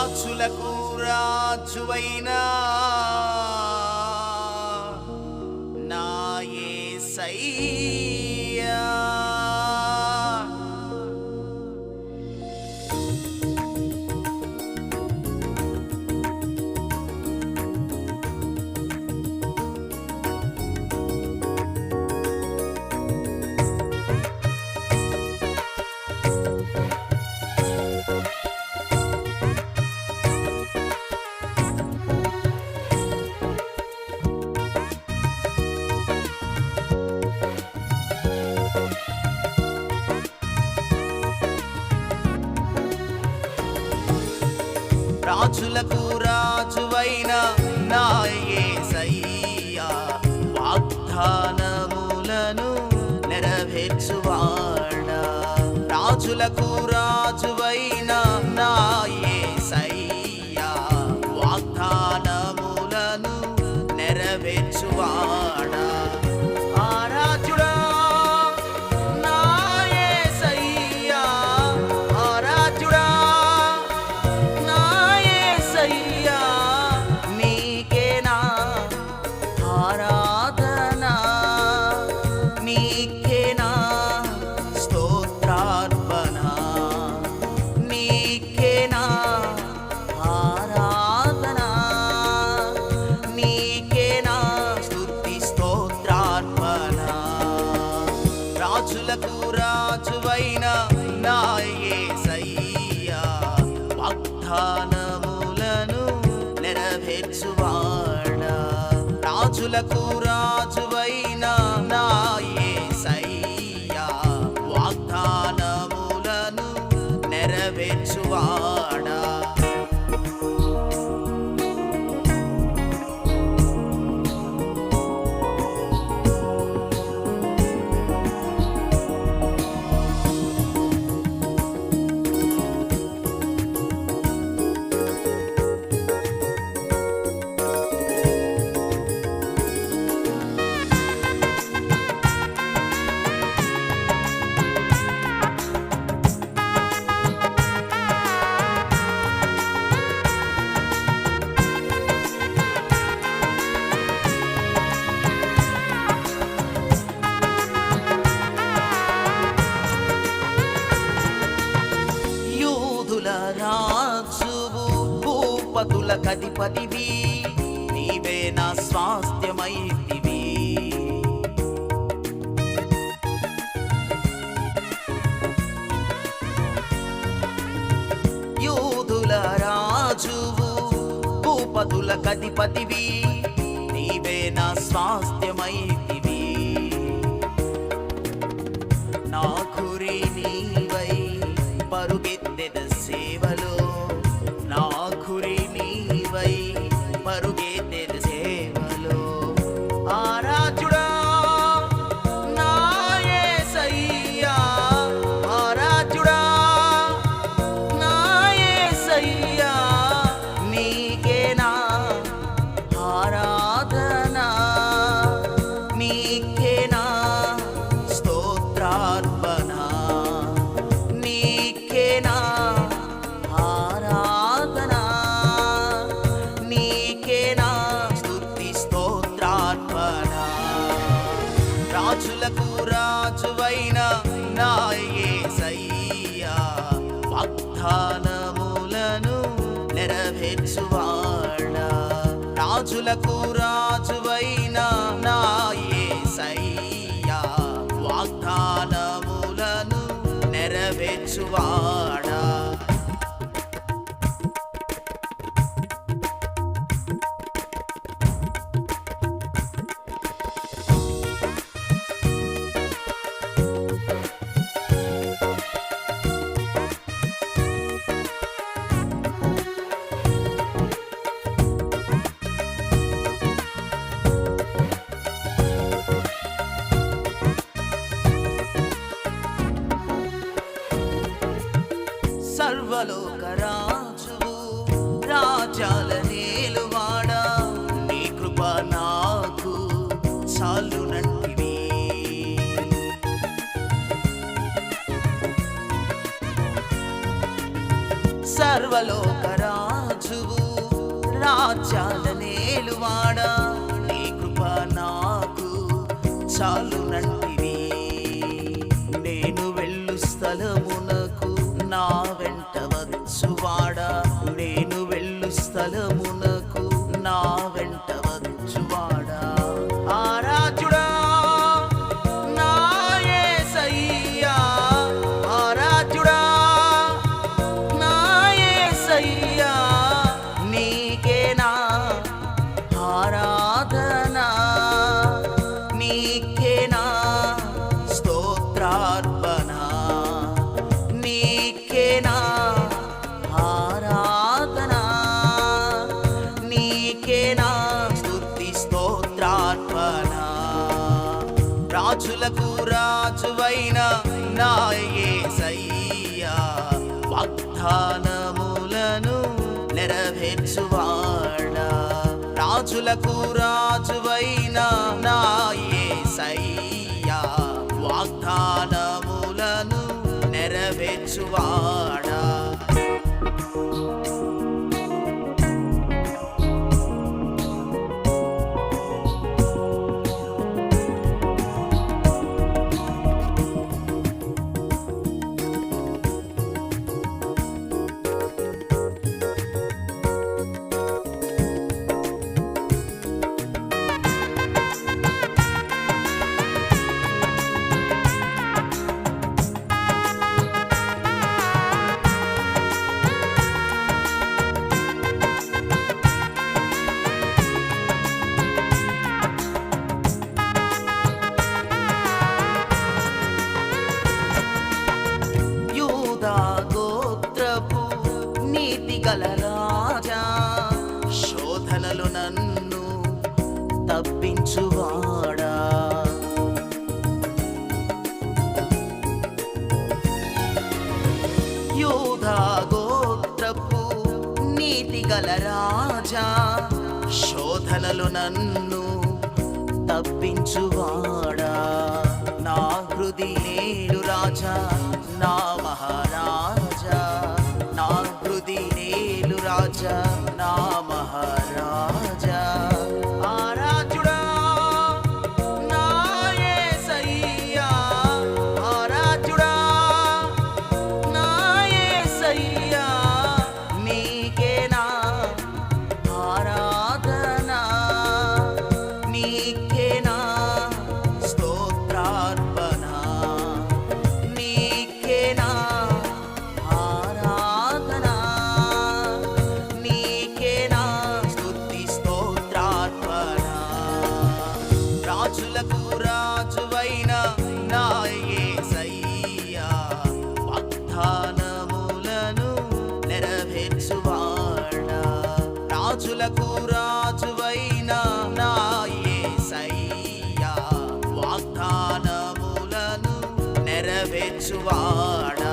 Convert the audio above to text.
రాజులకు రాజువైనా నా యేసయ్యా రాజులకు రాజువైన నా యేసయ్యా వాగ్దానములను నెరవేర్చువాడా రాజులకు రాజువైన నా యేసయ్యా వాగ్దానములను నెరవేర్చువాడా ఆరాధ్యుడా నా యేసయ్యా ఆరాధ్యుడా నీకేనా ఆరాధన నీకేనా స్తోత్రార్పణ నీకేనా ఆరాధన నీకేనా స్తుతి స్తోత్రార్పణ రాజులకు రాజువైన నా యేసయ్యా వాగ్దానములను నెరవేర్చువాడా రాజులకు రాజువైన నా యేసయ్యా వాగ్దానములను నెరవేర్చువాడా రాజువు భూపతుల కధిపతివి నీవే నా స్వాస్థ్యమైతివి యూదుల రాజువు భూపతుల కధిపతివి నీవే నా స్వాస్థ్యమైతివి నా గురి నీవై పరుగెత్తెద సేవలో నా గురి నీవై పరుగెత్తెద సేవలో ఆరాధ్యుడా నా యేసయ్యా ఆరాధ్యుడా నా యేసయ్యా నీకేనా ఆరాధన నీకేనా స్తోత్రార్పణ నీకేనా ఆరాధన నీకేనా స్తుతి స్తోత్రార్పణ రాజులకు రాజువైన నా యేసయ్యా వాగ్దానములను నెరవేర్చువాడా రాజులకు రాజువైన నా యేసయ్యా వాగ్దానములను నెరవేర్చువాడా సర్వలోక రాజువు రాజాల నేలువాడా నీ కృప నాకు చాలునంటివి సర్వలోక రాజువు రాజువు రాజ్యాల నేలువాడా నీ కృప నాకు చాలునంటివి. నేను వెళ్ళు స్థలమునకు నా వెంట వచ్చువాడా, నేను వెళ్ళు స్థలమునకు నా వెంట వచ్చువాడా. ఆరాధ్యుడా నా యేసయ్యా, ఆరాధ్యుడా నా యేసయ్యా, నీకే నా ఆరాధన, నీకే నా స్తోత్రార్పణ, నీకే నా ఆరాధన, నీకే నా స్తుతి స్తోత్రార్పణ. రాజులకు రాజువైన నా యేసయ్యా, వాగ్దానములను నెరవేర్చువాడా. రాజులకు రాజువైన నా యేసయ్యా, వాగ్దానములను నెరవేర్చువాడా. యూదా గోత్రపు నీతిగల రాజా, శోధనలు నన్ను తప్పించువాడా. యూదా గోత్రపు నీతిగల రాజా, శోధనలు నన్ను తప్పించువాడా. నా హృదయేలు రాజా, నా మహారాజా, నా హృదయేలు రాజా, నా మహారాజా. ఆరాధ్యుడా నా యేసయ్యా, ఆరాధ్యుడా నా యేసయ్యా, నీకే నా ఆరాధన, నీకే నా స్తోత్రార్పణ, నీకే నా ఆరాధన, నీకే నా స్తుతి స్తోత్రార్పణ. రాజులకు రాజువైన నా యేసయ్యా, వాగ్దానములను నెరవేర్చువాడా. రాజులకు రాజువైన నా యేసయ్యా, వాగ్దానములను నెరవేర్చువాడా.